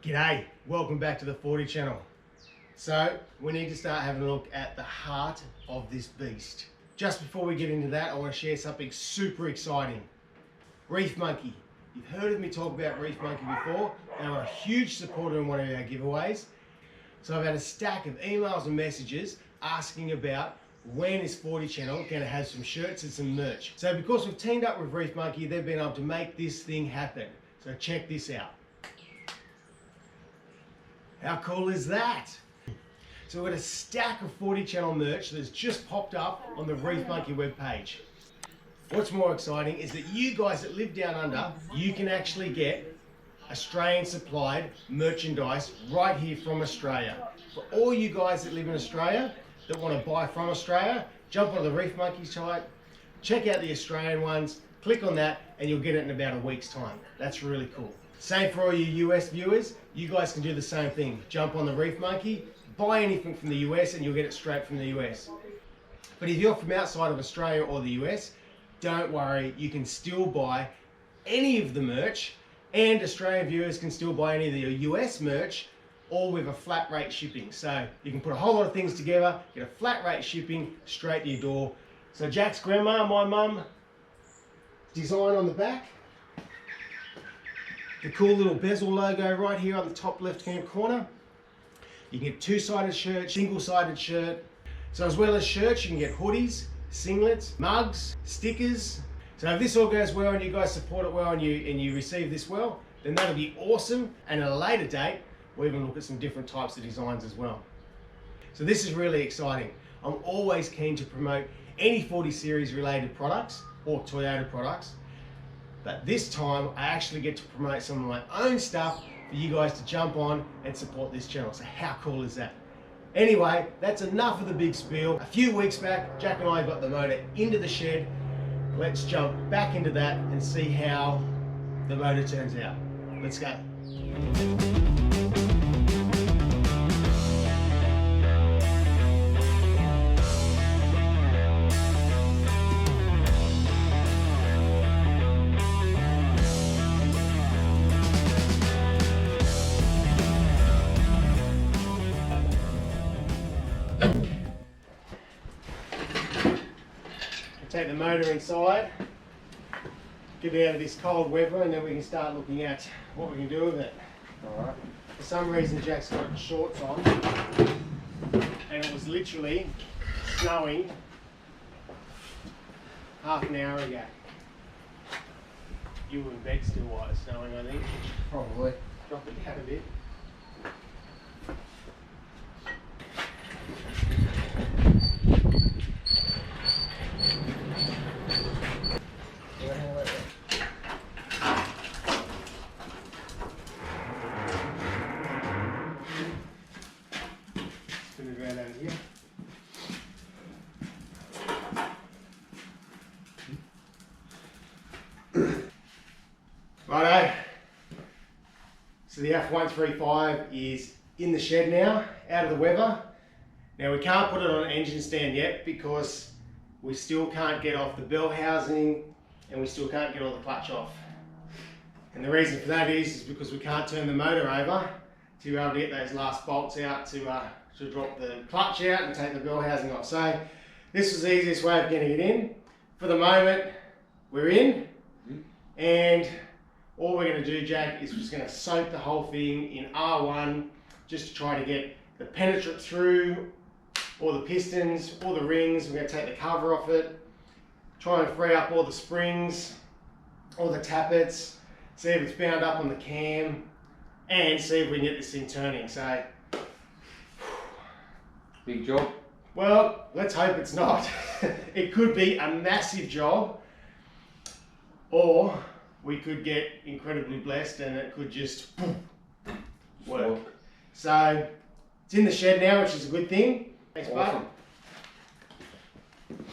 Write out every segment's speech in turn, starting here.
G'day, welcome back to the 40 channel. So we need to start having a look at the heart of this beast. Just before we get into that, I want to share something super exciting. Reef Monkey. You've heard of me talk about Reef Monkey before. They were a huge supporter in one of our giveaways. So I've had a stack of emails and messages asking about when is 40 channel going to have some shirts and some merch. So because we've teamed up with Reef Monkey, they've been able to make this thing happen. So check this out. How cool is that? So we've got a stack of 40 channel merch that's just popped up on the Reef Monkey webpage. What's more exciting is that you guys that live down under, you can actually get Australian supplied merchandise right here from Australia. For all you guys that live in Australia that want to buy from Australia, jump on the Reef Monkey site, check out the Australian ones, click on that and you'll get it in about a week's time. That's really cool. Same for all you US viewers, you guys can do the same thing. Jump on the Reef Monkey, buy anything from the US and you'll get it straight from the US. But if you're from outside of Australia or the US, don't worry, you can still buy any of the merch, and Australian viewers can still buy any of the US merch, all with a flat rate shipping. So you can put a whole lot of things together, get a flat rate shipping straight to your door. So Jack's grandma, my mum, design on the back. The cool little bezel logo right here on the top left hand corner. You can get two-sided shirt, single-sided shirt. So as well as shirts, you can get hoodies, singlets, mugs, stickers. So if this all goes well and you guys support it well and you receive this well, then that'll be awesome. And at a later date, we'll even look at some different types of designs as well. So this is really exciting. I'm always keen to promote any 40 series related products or Toyota products. But this time I actually get to promote some of my own stuff for you guys to jump on and support this channel. So how cool is that? Anyway, that's enough of the big spiel. A few weeks back, Jack and I got the motor into the shed. Let's jump back into that and see how the motor turns out. Let's go. Take the motor inside, get it out of this cold weather, and then we can start looking at what we can do with it. Alright. For some reason Jack's got shorts on, and it was literally snowing half an hour ago. You were in bed still while it was snowing, I think. Probably. Drop it down a bit. Spin it around over here. Righto. So the F135 is in the shed now, out of the weather. Now we can't put it on an engine stand yet because we still can't get off the bell housing and we still can't get all the clutch off. And the reason for that is because we can't turn the motor over to be able to get those last bolts out to drop the clutch out and take the bell housing off. So this was the easiest way of getting it in. For the moment, we're in, and all we're going to do, Jack, is we're just going to soak the whole thing in R1 just to try to get the penetrate through all the pistons, all the rings. We're going to take the cover off it, try and free up all the springs, all the tappets, see if it's bound up on the cam, and see if we can get this thing turning. So, Big job. well, let's hope it's not. It could be a massive job, or we could get incredibly blessed and it could just work. So, it's in the shed now, which is a good thing. Thanks, Awesome. bud.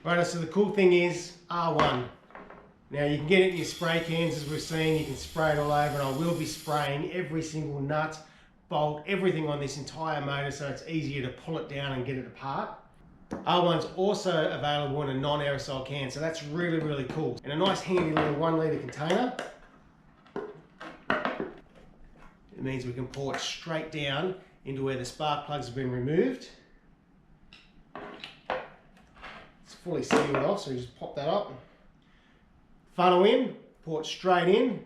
Right, so the cool thing is R1. Now you can get it in your spray cans as we've seen, you can spray it all over, and I will be spraying every single nut, bolt, everything on this entire motor so it's easier to pull it down and get it apart. R1's also available in a non-aerosol can, so that's really, really cool. In a nice handy little 1 litre container. It means we can pour it straight down into where the spark plugs have been removed. It's fully sealed off, so we just pop that up. Funnel in, pour it straight in,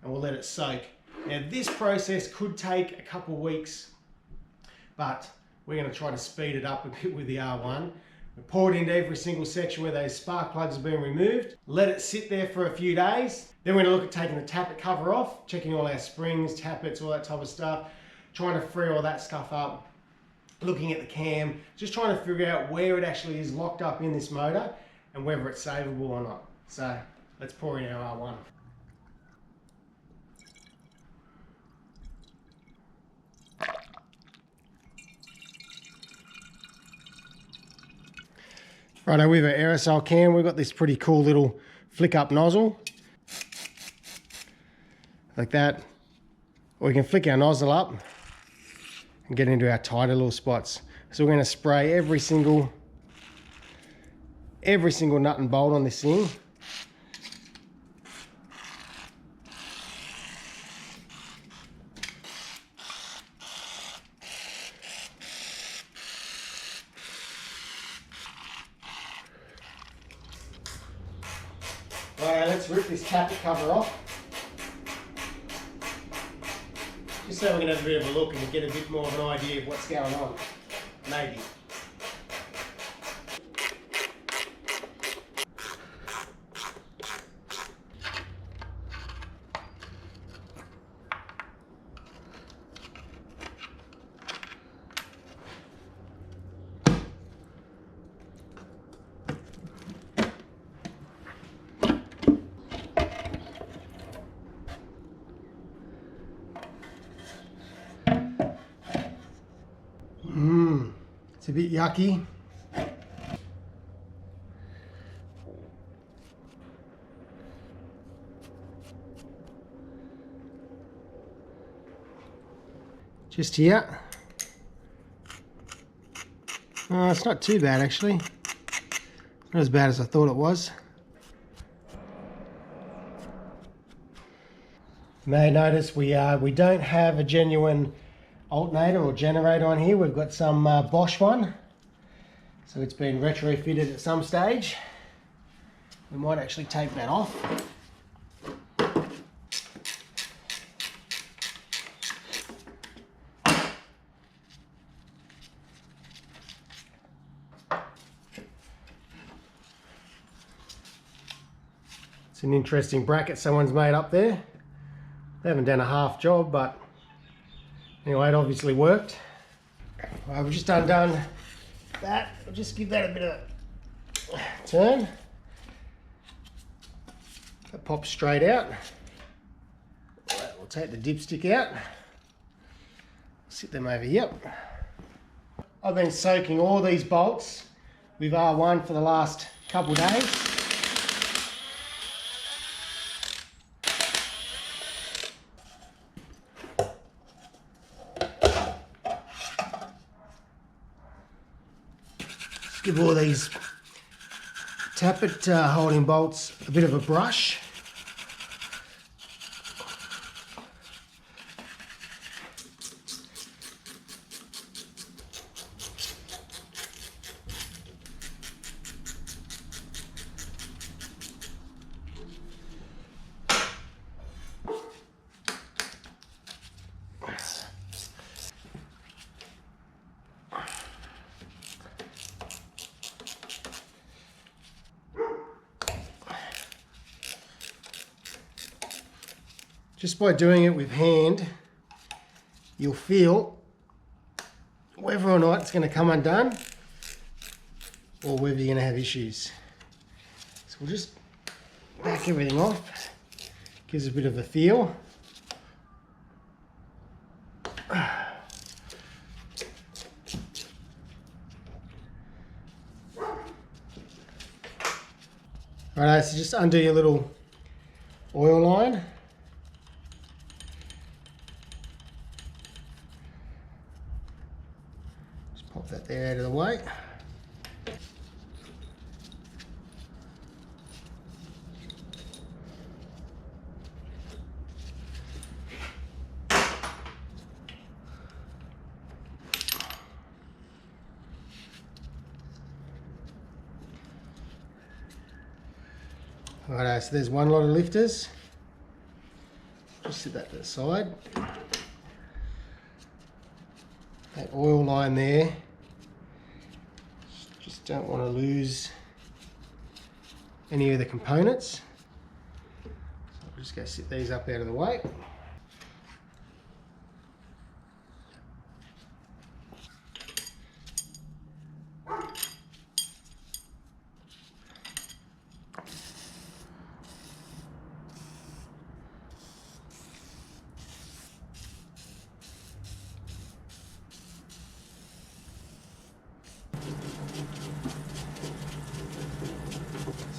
and we'll let it soak. Now this process could take a couple of weeks, but we're going to try to speed it up a bit with the R1. We pour it into every single section where those spark plugs have been removed. Let it sit there for a few days. Then we're going to look at taking the tappet cover off, checking all our springs, tappets, all that type of stuff, trying to free all that stuff up, looking at the cam, just trying to figure out where it actually is locked up in this motor and whether it's savable or not. So let's pour in our R1. Righto, with our aerosol can, we've got this pretty cool little flick up nozzle. Like that. Or we can flick our nozzle up and get into our tighter little spots. So we're going to spray every single nut and bolt on this thing. Alright, let's rip this tappet cover off. Just so we can have a bit of a look and get a bit more of an idea of what's going on. Maybe. It's a bit yucky. Just here. It's not too bad actually. Not as bad as I thought it was. You may notice we don't have a genuine alternator or generator on here. We've got some Bosch one, so it's been retrofitted at some stage. We might actually take that off. It's an interesting bracket someone's made up there. They haven't done a half job, but anyway, it obviously worked. We've just undone that. I'll just give that a bit of a turn. That pops straight out. We'll take the dipstick out. Sit them over here. I've been soaking all these bolts with R1 for the last couple of days. Give all these tappet holding bolts a bit of a brush. Just by doing it with hand, you'll feel whether or not it's going to come undone or whether you're going to have issues. So we'll just back everything off. Gives a bit of a feel. Alright, so just undo your little oil line. Pop that there out of the way. Righto, so there's one lot of lifters. Just set that to the side. That oil line there. Just don't want to lose any of the components. So I'm just going to sit these up out of the way.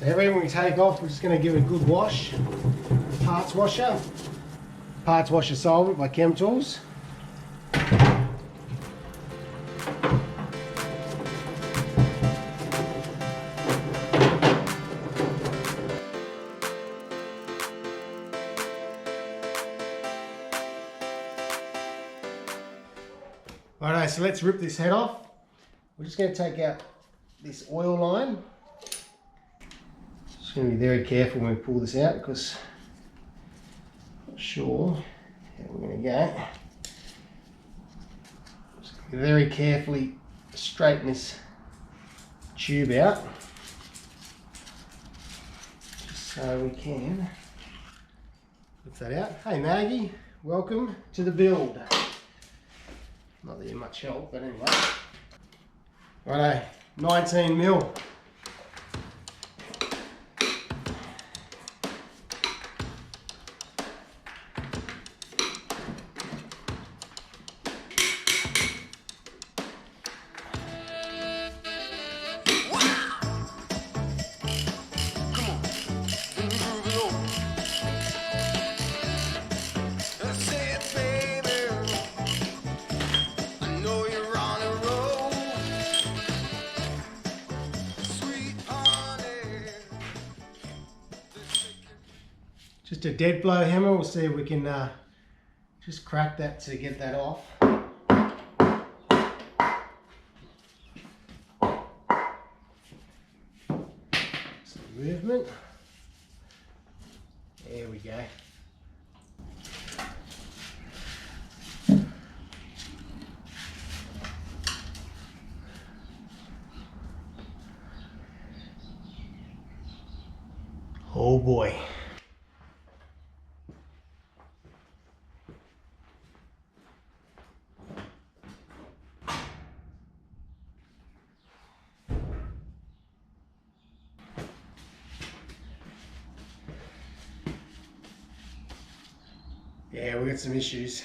So everything we take off, we're just going to give it a good wash. Parts washer solvent by Chemtools. Alright, so let's rip this head off. We're just going to take out this oil line. Just going to be very careful when we pull this out because I'm not sure how we're going to go. Just going to very carefully straighten this tube out just so we can lift that out. Hey Maggie, welcome to the build. Not that you're much help, but anyway. Righto, 19 mil. Just a dead blow hammer. We'll see if we can just crack that to get that off. Some movement. There we go. Oh boy. Yeah, we got some issues.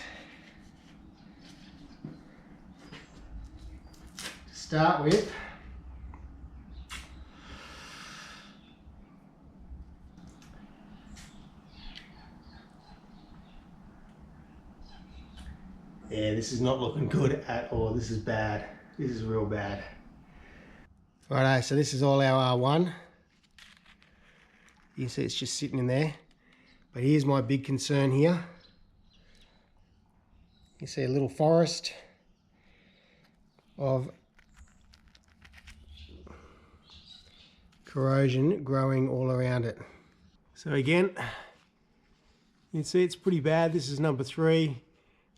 To start with, yeah, this is not looking good at all. This is bad. This is real bad. Righto, so this is all our R1. You can see it's just sitting in there. But here's my big concern here. You see a little forest of corrosion growing all around it. So again, you can see it's pretty bad. This is number 3.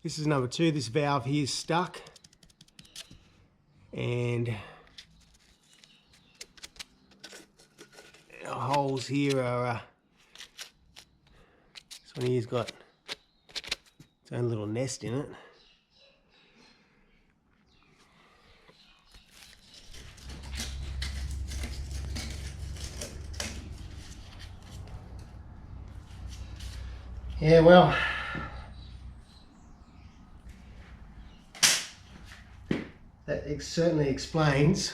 This is number 2. This valve here is stuck. And the holes here are, this one here's got its own little nest in it. Yeah, well, that certainly explains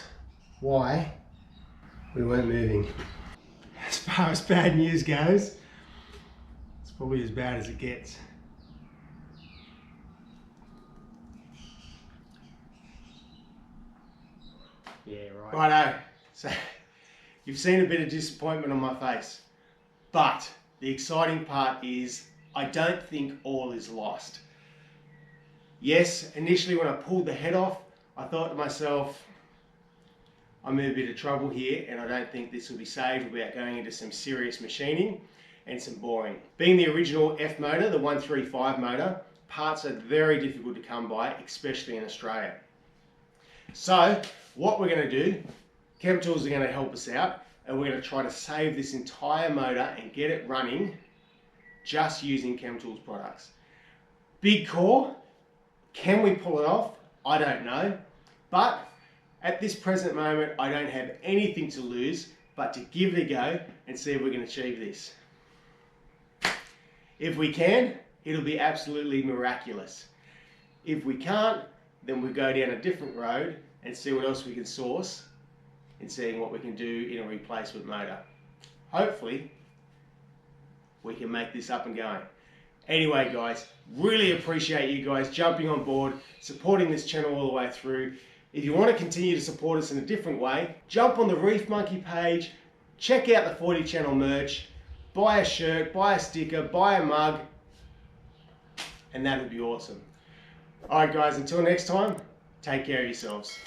why we weren't moving. As far as bad news goes, it's probably as bad as it gets. Yeah, right. Righto. So you've seen a bit of disappointment on my face, but the exciting part is I don't think all is lost. Yes, initially when I pulled the head off, I thought to myself, I'm in a bit of trouble here, and I don't think this will be saved without going into some serious machining and some boring. Being the original F motor, the 135 motor, parts are very difficult to come by, especially in Australia. So what we're going to do, Chemtools are going to help us out, and we're going to try to save this entire motor and get it running just using Chemtools products. Big core, can we pull it off? I don't know, but at this present moment, I don't have anything to lose but to give it a go and see if we can achieve this. If we can, it'll be absolutely miraculous. If we can't, then we'll go down a different road and see what else we can source and seeing what we can do in a replacement motor. Hopefully, we can make this up and going. Anyway guys, really appreciate you guys jumping on board, supporting this channel all the way through. If you want to continue to support us in a different way, jump on the Reef Monkey page, check out the 40 channel merch, buy a shirt, buy a sticker, buy a mug, and that would be awesome. Alright guys, until next time, take care of yourselves.